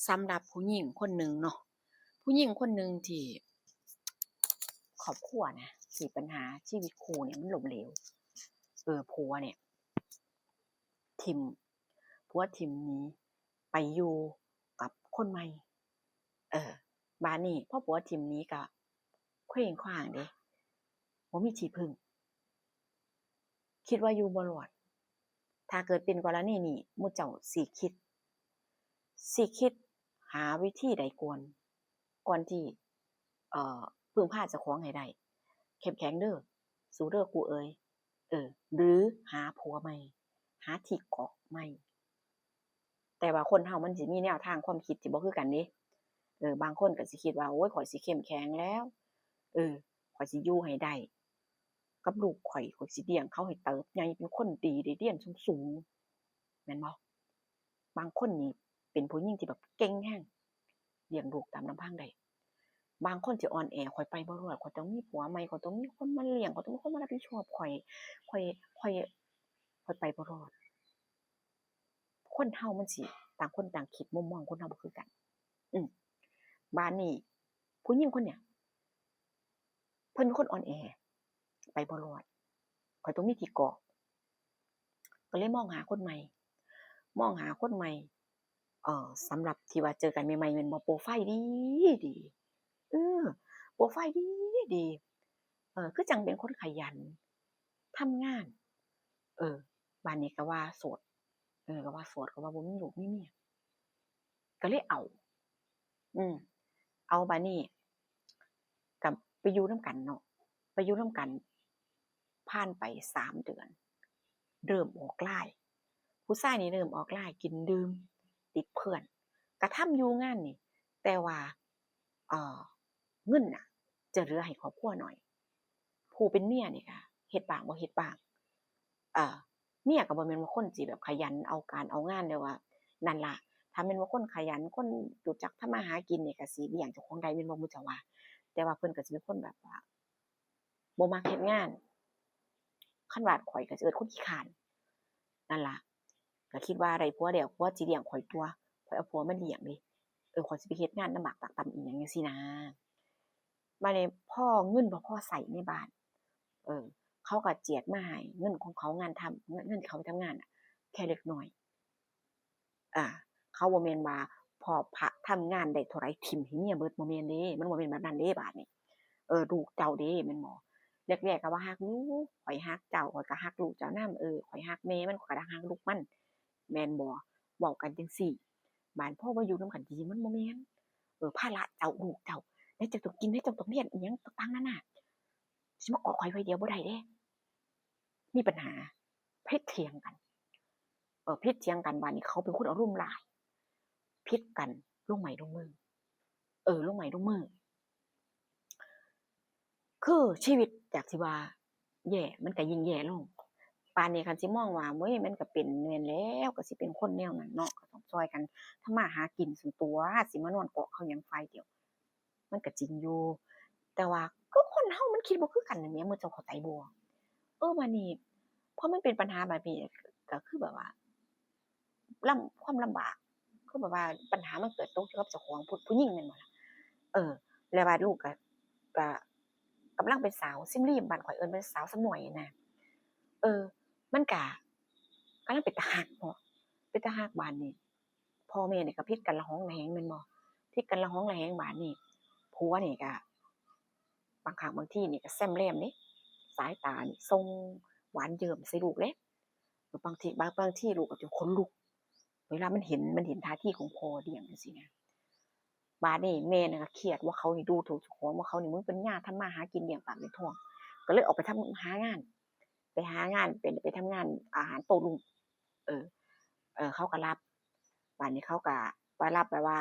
สำหรับผู้หญิงคนหนึ่งเนาะผู้หญิงคนหนึ่งที่ครอบครัวนะที่ปัญหาชีวิตคู่เนี่ยมันล้มเหลวผัวเนี่ยทิมผัวทิมหนี้ไปอยู่กับคนใหม่เออบ้านนี้พ่อผัวทิมหนี้ก็เคว้งคว้างเด้บ่มีที่พึ่งคิดว่าอยู่บ่รอดถ้าเกิดเป็นกรณีนี้หมู่เจ้าสิคิดหาวิธีใดก่อนที่เอ่อพึ่งพาเจ้าของให้ได้เข้มแข็งเด้อสู้เด้อกูเอ๋ยหรือหาผัวใหม่หาที่เกาะใหม่แต่ว่าคนเฮามันสิมีแนวทางความคิดที่บ่คือกันเด้บางคนก็สิคิดว่าโอ๊ยข้อยสิเข้มแข็งแล้วข้อยสิอยู่ให้ได้กับลูกข้อยสิเลี้ยงเขาให้เติบใหญ่เป็นคนดีได้เรียนสูงๆแม่นบ่บางคนนี่เป็นผู้หญิงที่แบบเก่งแรงเลี้ยงลูกตามลำพังได้บางคนสิอ่อนแอข้อยไปบ่รอดข้อยต้องมีผัวใหม่ข้อยต้องมีคนมาเลี้ยงข้อยต้องมีคนมารับผิดชอบข้อยข้อยข้อยไปบ่รอดคนเฮามันสิต่างคนต่างคิดมุมมองคนเฮาบ่คือกันอืมบัดนี้ผู้หญิงคนเนี้ยเพิ่นเป็นคนอ่อนแอไปบ่รอดข้อยต้องมีที่เกาะก็เลยมองหาคนใหม่มองหาคนใหม่สำหรับที่ว่าเจอกันใหม่ๆแม่นบ่โปรไฟล์ดีเออโปรไฟล์ดีคือจั่งเป็นคนขยันทำงานบัดนี้ก็ว่าโสดก็ว่าโสดก็ว่าบ่มีลูกมีเมียก็เลยเอาอืมเอาบัดนี้ก็ไปอยู่นำกันเนาะไปอยู่นำกันผ่านไป3 เดือนเริ่มออก LINE ผู้ชายนี่เริ่มออก LINE กินดื่มติดเพื่อนก็ทำอยู่งานนี่แต่ว่าเอ่อเงินน่ะจะเหลือให้ครอบครัวน้อยผู้เป็นเมียนี่ก็เฮ็ดบ้างบ่เฮ็ดบ้างอ่าเมียก็บ่แม่นว่าคนสิแบบขยันเอาการเอางานแต่ว่านั่นล่ะถ้าแม่นว่าคนขยันคนรู้จักทำมาหากินนี่ก็สิเลี้ยงเจ้าของได้แม่นบ่หมู่เจ้าว่าแต่ว่าเพิ่นก็สิเป็นคนแบบว่าบ่มักเฮ็ดงานคันว่าข้อยก็สิเอิ้นคนขี้คร้านนั่นล่ะก็คิดว่าได้ผัวแล้วผัวสิเลี้ยงข้อยตั่วข้อยเอาผัวมาเลี้ยงเดะข้อยสิไปเฮ็ดงานลำบากตรากตำอีหยังจั่งซี้นะบัดนี้พอเงินบ่พอใช้ในบ้านเออเขาก็เจียดมาให้เงินของเขางานทำเงินที่เขาไปทำงานน่ะแค่เล็กน้อยอาเขาบ่แม่นว่าพ่อพระทำงานได้เท่าไรถิ้มให้เมียเบิดบ่แม่นเด้มันบ่แม่นแบบนั้นเด้บาดนี้ลูกเจ้าเด้แม่นบ่แรกๆก็ว่ารักอยู่ข้อยรักเจ้าข้อยก็รักลูกเจ้านำข้อยรักแม่มันข้อยก็รักลูกมันแม่นบ่เว้ากันจั่งซี้บัดพอมาอยู่นำกันจริงๆมันบ่แม่นภาระเจ้าลูกเจ้าไหนเจ้าต้องกินไหนเจ้าต้องเรียนอิหยังต่างๆนานาสิมาเกาะข้อยไว้เดียวบ่ได้เดะมีปัญหาพิดเถียงกันพิดเถียงกันบัดนี้เขาเป็นคนอารมณ์ร้ายพิดกันลงไม้ลงมือลงไม้ลงมือคือชีวิตจากที่ว่าแย่มันก็ยิ่งแย่ลงปานนี้คันสิมองว่าเฮ้ยมันก็เป็นแม่นแล้วก็สิเป็นคนแนวนั้นเนาะก็ต้องช่วยกันทำมาหากินซั้นตั่วสิมานอนเกาะเขาหยังฝ่ายเดียวมันก็จริงอยู่แต่ว่าคือคนเฮามันคิดบ่คือกันนั่นแหมมื้อเจ้าเข้าใจบ่บัดนี้พอมันเป็นปัญหาแบบนี้ก็คือแบบว่าความลำบากคือแบบว่าปัญหามันเกิดตรงที่กับเจ้าของผู้หญิงแม่นบ่ล่ะเออแล้วว่าลูกก็กำลังเป็นสาวซิมลีมบ้านข้อยเอิ้นเป็นสาวสมวยน่ะเออมันก็กำลังเป็นตารักเนาะเป็นตารักบาดนี้พ่อแม่นี่ก็พิดกันระหองระแหงแม่นบ่พิดกันระหองระแหงบาดนี้ผัวนี่ก็บางครั้งบางทีนี่ก็แซ่มแล้มเดะสายตานี่ส่งหวานเยิ้มใส่ลูกเดะบางทีลูกก็จนขนลุกเวลามันเห็นท่าทีของพ่อเลี้ยงจังซี่นะบาดนี้แม่น่ะก็เครียดว่าเขานี่ดูถูกเจ้าของว่าเขานี่มึงเป็นหญ้าทำมาหากินเลี้ยงปากเลี้ยงท้องก็เลยออกไปหางานเป็นไปทำงานอาหารโต้รุ่งเออเขาก็รับบาดนี้เขาก็ไปรับแบบว่า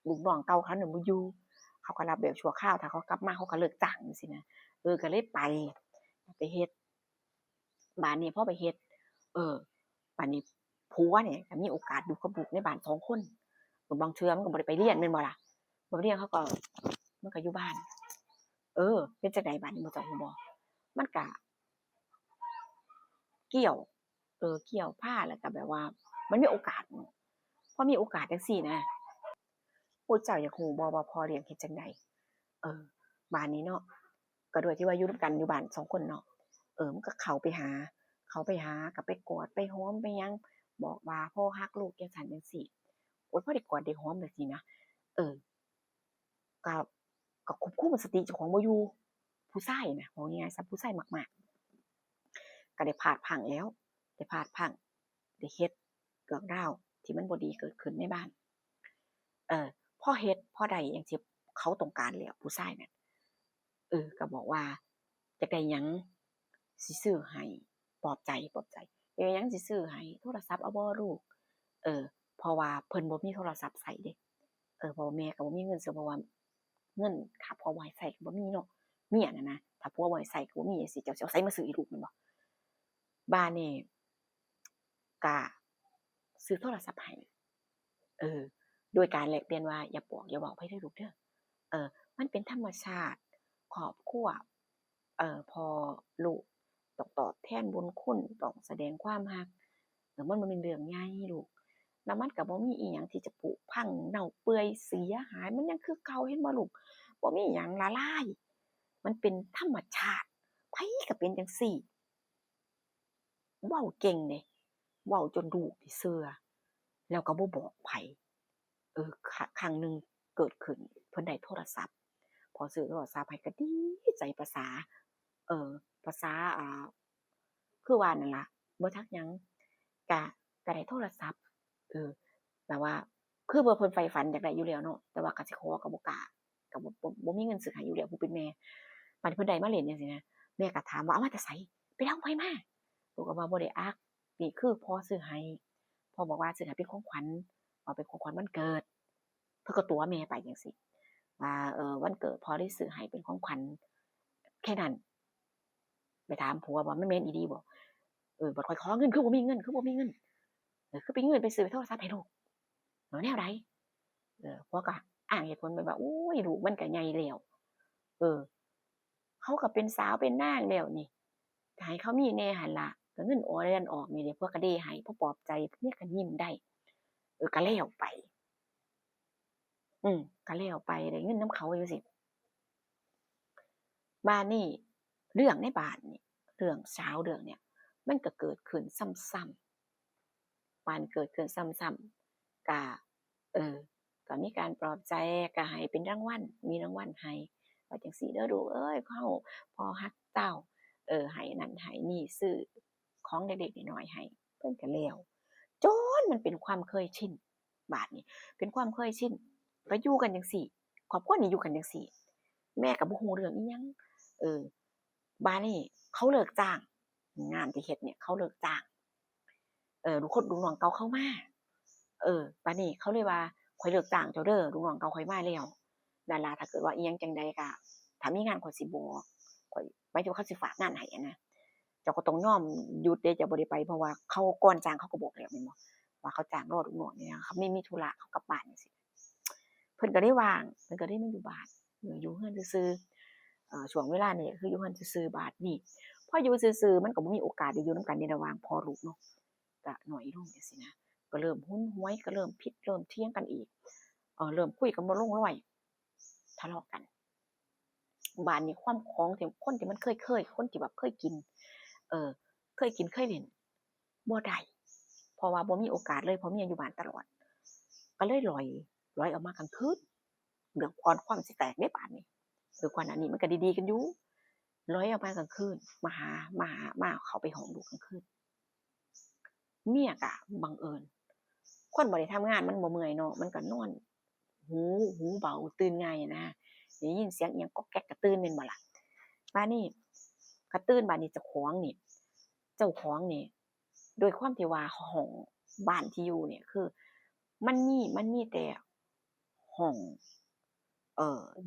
ลูกน้องเก่าเขาน่ะบ่อยู่เขาก็รับแบบชั่วคราวถ้าเขากลับมาเขาก็เลิกจ้างจังซี้นะก็เลยไปเฮ็ดบาดนี้พอไปเฮ็ดเออบัดนี้ผัวเนี่ยก็มีโอกาสอยู่กับลูกในบ้าน2คนบางเทื่อมันก็บ่ได้ไปเรียนแม่นบ่ล่ะบ่ไปเรียนเขาก็มันก็อยู่บ้านเป็นจั่งใดบัดนี้บ่เจ้าฮู้บ่มันก็เกี่ยวเกี่ยวพาแล้วก็แบบว่ามันมีโอกาสเนาะพอมีโอกาสจังซี้นะ ผู้เจ้าอยากรู้บ่ว่าพ่อเลี้ยงเฮ็ดจั่งใดบ้านนี้เนาะก็ด้วยที่ว่าอยู่นำกันอยู่บ้าน2คนเนาะมันก็เข้าไปหาก็ไปกอดไปหอมไปหยังบอกว่าพ่อรักลูกจังซั้นจังซี้โอ๊ยพอได้กอดได้หอมจังซี้นะเออก็ก็ควบคุมสติเจ้าของบ่อยู่ผู้ชายน่ะเว้าง่ายๆซะผู้ชายมากๆก็ได้พลาดพลั้งแล้วได้พลาดพลั้งได้เฮ็ดเรื่องราวที่มันบ่ดีเกิดขึ้นในบ้านเออพอเฮ็ดพอได้หยังที่เขาต้องการแล้วผู้ชายนั่นก็บอกว่าอยากได้หยังสิซื้อให้ปลอบใจอยากได้หยังสิซื้อให้โทรศัพท์เอาบ่ลูกเออเพราะว่าเพิ่นบ่มีโทรศัพท์ใช้เดะเพราะว่าแม่ก็บ่มีเงินซื้อเพราะว่าเงินค่าผัวบ่ให้ใช้ก็บ่มีเนาะเมียน่ะนะถ้าผัวบ่ให้ใช้ก็บ่มีจั่งซี้เจ้าสิเอาไสมาซื้อให้ลูกแม่นบ่บัดนี้ก็ซื้อโทรศัพท์ให้เออโดยการแลกเปลี่ยนว่าอย่าบอกอย่าเว้าไผเด้อลูกเด้อมันเป็นธรรมชาติครอบครัวพอลูกต้องตอบแทนบุญคุณต้องแสดงความรักมันบ่แม่นเรื่องใหญ่ลูกแล้วมันก็บ่มีอิหยังที่จะผุพังเน่าเปื่อยเสียหายมันยังคือเก่าเห็นบ่ลูกบ่มีหยังละลายมันเป็นธรรมชาติไผก็เป็นจังซี้เว้าเก่งเดะเว้าจนลูกนี่เชื่อแล้วก็บ่บอกไผครั้งหนึ่งเกิดขึ้นเพิ่นได้โทรศัพท์พอซื้อโทรศัพท์ให้ก็ดีใจเอ่อภาษาคือว่านั่นล่ะบ่จักหยังก็ก็ได้โทรศัพท์เออแต่ว่าคือว่าเพิ่นใฝ่ฝันอยากได้อยู่แล้วเนาะแต่ว่าก็สิขอก็บ่กล้าก็บ่มีเงินซื้อให้อยู่แล้วผู้เป็นแม่บัดนี้เพิ่นได้มาเล่นจังซี้นะแม่ก็ถามว่าเอามาแต่ไสไปเอาไผมาลูกก็ว่าบ่ได้อักนี่คือพ่อซื้อให้พ่อบอกว่าซื้อให้เป็นของขวัญว่าเป็นของขวัญวันเกิดเพิ่นก็ตั๋วแม่ไปจังซี้ว่าวันเกิดพ่อเลยซื้อให้เป็นของขวัญแค่นั้นไปถามผัวว่ามันแม่นอีหลีบ่บัดข้อยขอเงินคือบ่มีเงินคือไปมีเงินไปซื้อโทรศัพท์ให้ลูกแนวใดผัวก็อ้างเหตุผลไปว่าโอ๊ยลูกมันก็ใหญ่แล้วเออเขาก็เป็นสาวเป็นนางแล้วนี่ก็ให้เขามีแหน่หั้นล่ะก็เงินออเดือนออกนี่เดี๋ยวผัวก็เดะให้พอปลอบใจเมียก็ยิ้มได้ก็แล้วไปก็แล้วไปได้เงินนำเขาจั่งซี้บัดนี้เรื่องในบ้านนี่เรื่องเช้าเรื่องเนี่ยมันก็เกิดขึ้นซ้ำๆมันเกิดขึ้นซ้ำๆก็เออก็มีการปลอบใจก็ให้เป็นรางวัลมีรางวัลให้ว่าจังซี้เด้อลูกเอ้ยพ่อรักเจ้าให้นั่นให้นี่ซื้อของเล็กๆน้อยๆให้เพิ่นก็แล้วจนมันเป็นความเคยชินบัดนี้เป็นความเคยชินก็อยู่กันจังซี้ครอบครัวนี้อยู่กันจังซี้แม่ก็บ่รู้เรื่องอิหยังเออบัดนี้เขาเลิกจ้างงานที่เฮ็ดเนี่ยเขาเลิกจ้างลูกน้องเก่าเข้ามาบัดนี้เขาเลยว่าข้อยเลิกจ้างเจ้าเด้อลูกน้องเก่าข้อยมาแล้วนั่นล่ะถ้าเกิดว่าอิหยังจั่งใดก็ถ้ามีงานข้อยสิบอกข้อยหมายถึงว่าเขาสิฝากงานให้อะนะเจ้าก็ต้องยอมหยุดเดะเจ้าบ่ได้ไปเพราะว่าเขาก่อนจ้างเขาก็บอกแล้วแม่นบ่ว่าเขาจ้างรอลูกน้องเนี่ยเขาไม่มีธุระเขากลับบ้านจังซี้เพิ่นก็เลยว่างเพิ่นก็เลยมาอยู่บ้านอยู่เรือนซื่อๆช่วงเวลานี้ก็คืออยู่เรือนซื่อๆบัดนี้พออยู่ซื่อๆมันก็บ่มีโอกาสได้อยู่นำกันในระหว่างพ่อลูกเนาะก็น้อยลงจังซี้นะก็เริ่มหึงหวงก็เริ่มผิดเริ่มเถียงกันอีกเริ่มคุยกันบ่ลงรอยทะเลาะกันบัดนี้ความของที่คนที่มันเคยคนที่แบบเคยกินเอ่อเคยกินเคยเล่นบ่ได้เพราะว่าบ่มีโอกาสเลยเพราะเมียอยู่บ้านตลอดก็เลยหลอยออกมากลางคืนเรื่องก่อนความสิแตกเดะบัดนี้ก่อนหน้านี้มันก็ดีๆกันอยู่หลอยออกมากลางคืนมาเข้าไปห้องลูกกลางคืนเมียก็บังเอิญคนบ่ได้ทำงานมันบ่เมื่อยเนาะมันก็นอนหูเบาตื่นง่ายนะได้ยินเสียงอิหยังก๊อกแก๊กก็ตื่นแม่นบ่ล่ะบัดนี้ก็ตื่นบัดนี้เจ้าของนี่ด้วยความที่ว่าห้องบ้านที่อยู่เนี่ยคือมันมีแต่ห้อง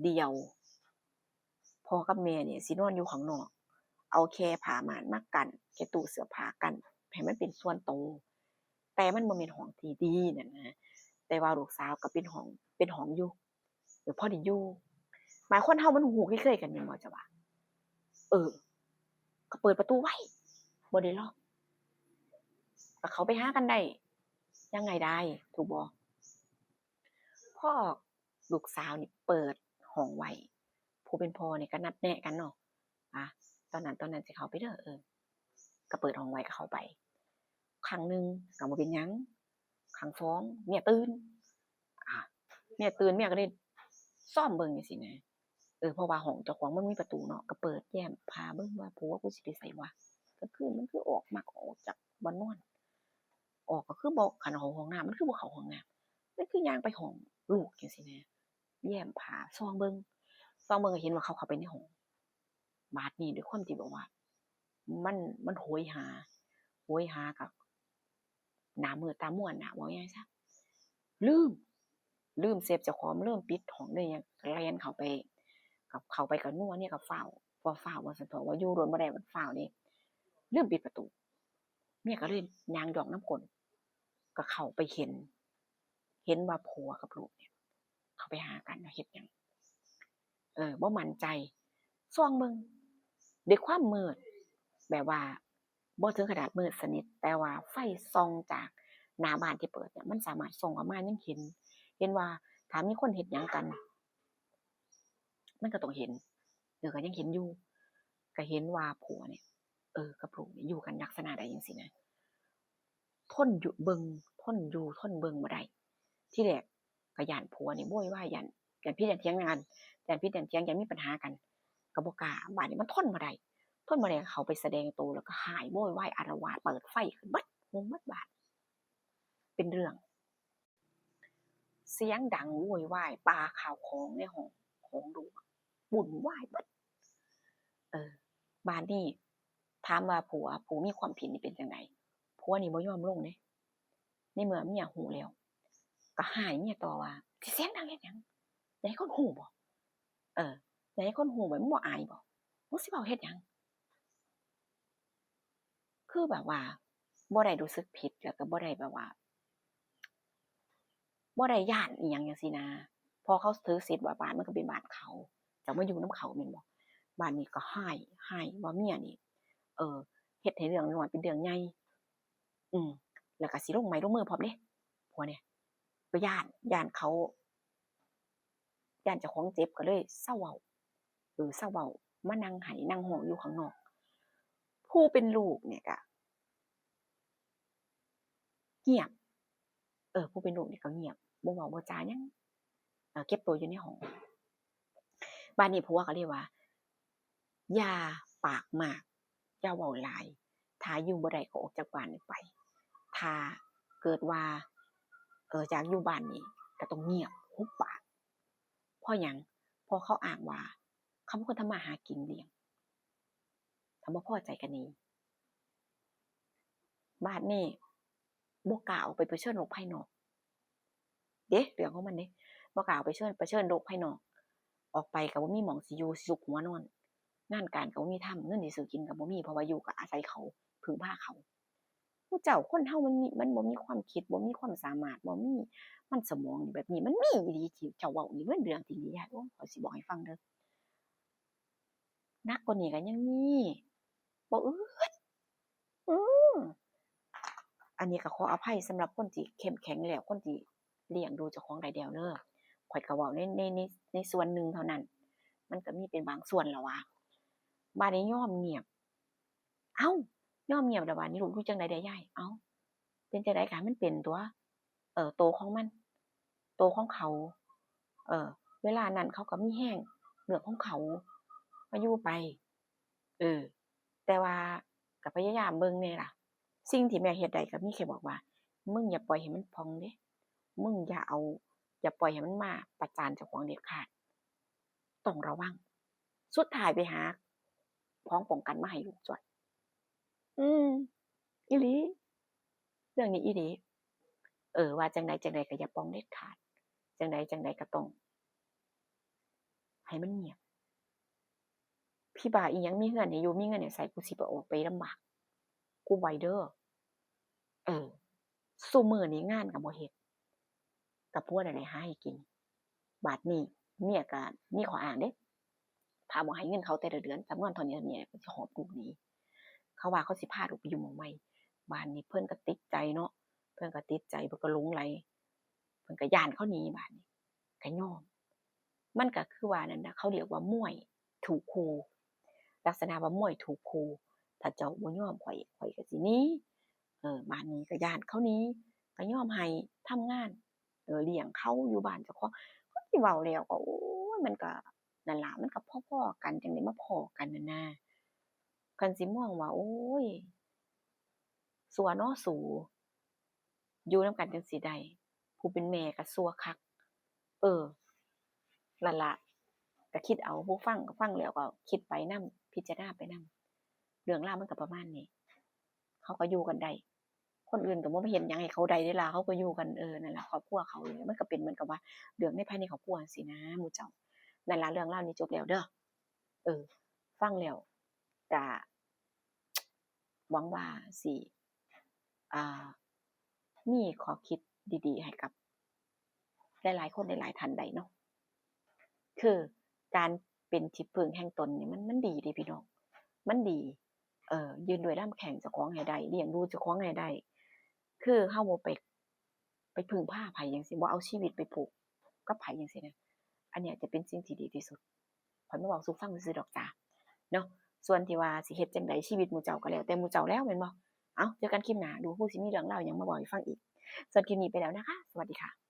เดี่ยวพ่อกับแม่เนี่ยสินอนอยู่ข้างนอกเอาแค่ผ้าม่านมากั้นแค่ตู้เสื้อผ้ากั้นให้มันเป็นส่วนโตวแต่มันบ่แม่นห้องที่ดีนั่นนะแต่ว่าลูกสาวก็เป็นห้องอยู่พอได้อยู่บางคนเฮามันหูเคยๆกันแม่นบ่เจ้าว่าเออก็เปิดประตูไว้บ่ได้ล็อกก็เข้าไปหากันได้ยังไงได้ถูกบ่พอ ลูกสาวนี่เปิดห้องไว้ผู้เป็นพ่อนี่ก็นัดแนะกันเนาะตอนนั้นสิเข้าไปเด้อก็เปิดห้องไว้ก็เข้าไปครั้งนึงก็บ่เป็นหยังครั้ง2เมียตื่นเมียตื่นเมียก็เลยซ่อมเบิ่งจังซี่นะเพราะว่าห้องเจ้าของมันมีประตูเนาะก็เปิดแย้มผ้าเบิ่งว่าผัวกูสิไปไสวะกลางคืนมันคือมักออกจากบ่อนอนออกก็คือบ่คันเข้าห้องน้ำมันคือบ่เข้าห้องน้ำมันคือย่างไปห้องลูกจังซี่นะแย้มผ้าส่องเบิ่งก็เห็นว่าเขาเข้าไปในห้องบาดนี้ด้วยความที่แบบว่ามันโหยหากับหน้ามืดตามัวน่ะว่าง่ายซะลืมเซฟเจ้าของเริ่มปิดห้องเลยยังแล่นเข้าไปกับนัวเนี่ยกับฝ้าวว่าซั่นเถาะว่าอยู่โดนบ่ได้มันฝ้าวนี่ลืมปิดประตูเมียก็เลยย่างดอกน้ำกลก็เข้าไปเห็นว่าผัวกับลูกเนี่ยเขาไปหากันว่าเฮ็ดหยังบ่มั่นใจส่องเบิ่งด้วยความมืดแบบว่าบ่ถึงขนาดมืดสนิทแต่ว่าไฟส่องจากหน้าบ้านที่เปิดเนี่ยมันสามารถส่องออกมายังเห็นว่าถ้ามีคนเฮ็ดหยังกันมันก็ต้องเห็นก็ยังเห็นอยู่ก็เห็นว่าผัวเนี่ยกับลูกเนี่ยอยู่กันลักษณะใดจังซี่นะทนอยู่เบิ่งบ่ได้ที่แรกก็ย้านผัวนี่โวยวายย้านพิษย้านเถียงกันย้านพิษย้านเถียงย้านมีปัญหากันก็บ่กล้าบัดนี้มันทนบ่ได้ก็เข้าไปแสดงตัวแล้วก็หายโวยวายอาละวาดเปิดไฟขึ้นเบิดงงเบิดบาดเป็นเรื่องเสียงดังโวยวายปาข้าวของในห้องของลูกวุ่นวายเบิดบัดนี้ถามว่าผัวผู้มีความผิดนี่เป็นจังได๋ผัวนี่บ่ยอมลงเด้ในเมื่อเมียรู้แล้วก็หายเมียต่อว่าสิเสียงดังเฮ็ดหยังอยากให้คนรู้บ่อยากให้คนรู้ว่ามึงบ่อายบ่มึงสิเว้าเฮ็ดหยังคือแบบว่าบ่ได้รู้สึกผิดแล้วก็บ่ได้แบบว่าบ่ได้ย้านอิหยังจังซี่นะพอเขาถือสิทธิ์ว่าบ้านมันก็เป็นบ้านเขาจะมาอยู่นำเขาแม่นบ่บ้านนี้ก็หายว่าเมียนี่เฮ็ดให้เรื่องน้อยเป็นเรื่องใหญ่แล้วก็สิลงไม้ลงมือพร้อมเด้ผัวเนี่ยก็ย้านเขาย้านเจ้าของเจ็บก็เลยเซาเว้าเซาเว้ามานั่งไห้นั่งห้องอยู่ข้างนอกผู้เป็นลูกเนี่ยก็เงียบผู้เป็นลูกนี่ก็เงียบบ่เว้าบ่จาหยังเก็บตัวอยู่ในห้องบัดนี้ผัวก็เลยว่าอย่าปากมากอย่าเว้าหลายถ้าอยู่บ่ได้ก็ออกจากบ้านนี้ไปถ้าเกิดว่าอยากอยู่บ้านนี้ก็ต้องเงียบหุบปากเพราะหยังเพราะเขาอ้างว่าเขาเป็นคนทำมาหากินเลี้ยงถ้าบ่พอใจก็หนีบัดนี้บ่กล้าออกไปเผชิญโลกภายนอกเด้เรื่องของมันเด้บ่กล้าออกไปเผชิญโลกภายนอกออกไปก็บ่มีหม้องสิอยู่สิซุกหัวนอนงานการก็บ่มีทำเงินสิซื้อกินก็บ่มีเพราะว่าอยู่ก็อาศัยเขาพึ่งพาเขาผู้เจ้าคนเฮามันบ่มีความคิดบ่มีความสามารถบ่มีมันสมองแบบนี้มันมีอีหลีที่เจ้าเว้านี่มันเรื่องที่ญาติโยมข้อยสิบอกให้ฟังเด้อหนักกว่านี้ก็ยังมีบ่อึดอืออันนี้ก็ขออภัยสำหรับคนที่เข้มแข็งแล้วคนที่เลี้ยงดูเจ้าของได้แล้วเด้อข้อยก็เว้าในส่วนหนึ่งเท่านั้นมันก็มีเป็นบางส่วนล่ะว่าบัดนี้ยอมเงียบอ้าวยอมเงียบแล้วบัดนี้ลูกอยู่จั่งใดได้ยายอ้าวเป็นจั่งใดก็ให้มันเป็นตั่วโตของมันโตของเขาเวลานั้นเขาก็มีแรงเรื่องของเขาก็อยู่ไปแต่ว่าก็พยายามเบิ่งแหน่ล่ะสิ่งที่แม่เฮ็ดได้ก็มีแค่บอกว่ามึงอย่าปล่อยให้มันผ่องเดะมึงอย่าปล่อยให้มันมาประจานเจ้าของเด็ดขาดต้องระวังสุดท้ายไปหาของป้องกันมาให้ลูกจ้อยอีหลีเรื่องนี้อีหลีว่าจั่งใดก็อย่าป้องเด็ดขาดจั่งใดก็ต้องให้มันเงียบพี่บ้าอีหยังมีเงินให้อยู่มีเงินให้ใช้กูสิไปออกไปลำบากกูไหวเด้อซุมื้อนี้งานก็บ่เฮ็ดก็ผัวนั่นแหละหาให้กินบัดนี้เมียก็มีข้ออ้างเดะถ้าบ่ให้เงินเขาแต่ละเดือนจำนวนเท่านี้ก็สิหอบลูกหนีเขาว่าเขาสิพาลูกไปอยู่หม้องใหม่บ้านนี้เพิ่นก็ติดใจเนาะเพิ่นก็ติดใจเพิ่นก็หลงใหลเพิ่นก็ย้านเขาหนีบัดนี้ก็ยอม มันก็คือว่านั่นน่ะเขาเรียกว่ามวยถูกคู่ลักษณะว่ามวยถูกคู่ถ้าเจ้าบ่ยอมข้อยก็สิหนีบ้านนี้ก็ย้านเขาหนีก็ยอมให้ทำงานเลี้ยงเขาอยู่บ้านเจ้าของคนที่เว้าแล้วก็โอ๊ยมันก็นั่นล่ะมันก็พอๆกันจังได้มาพ้อกันนั่นนะคันสิมองว่าโอ๊ยซัวเนาะสูอยู่นำกันจั่งซี้ได้ผู้เป็นแม่ก็ซัวคักเออนั่นล่ะก็คิดเอาผู้ฟังก็ฟังแล้วก็คิดไปนำพิจารณาไปนำเรื่องราวมันก็ประมาณนี้เขาก็อยู่กันได้คนอื่นก็บ่มาเฮ็ดหยังให้เขาได้เดะล่ะเขาก็อยู่กันนั่นล่ะครอบครัวเขานี่มันก็เป็นเหมือนกับว่าเรื่องในภายในครอบครัวจั่งซี้นะหมู่เจ้านั่นล่ะเรื่องราวนี้จบแล้วเด้อเออฟังแล้วก็หวังว่าสิอ่ามีข้อคิดดีๆให้กับหลายๆคนหลายๆท่านได้เนาะ คือการเป็นที่พึ่งแห่งตนนี่มันดีเดะพี่น้องมันดียืนด้วยลำแข้งเจ้าของให้ได้เลี้ยงดูเจ้าของให้ได้คือเราบ่ไปพึ่งพาไผจั่งซี้บ่เอาชีวิตไปผูกกับไผจังซี้นะอันเนี้ยจะเป็นสิ่งที่ดีที่สุดข้อยมาเว้าสู่ฟังซื่อๆดอกจ้ะเนาะส่วนที่ว่าสิเฮ็ดจั่งใดชีวิตหมู่เจ้าก็แล้วแต่หมู่เจ้าแล้วแม่นบ่เอ้าเจอกันคลิปหน้าดูผู้สิมีเรื่องราวหยังมาเว้าให้ฟังอีกสำหรับคลิปนี้ไปแล้วนะคะสวัสดีค่ะ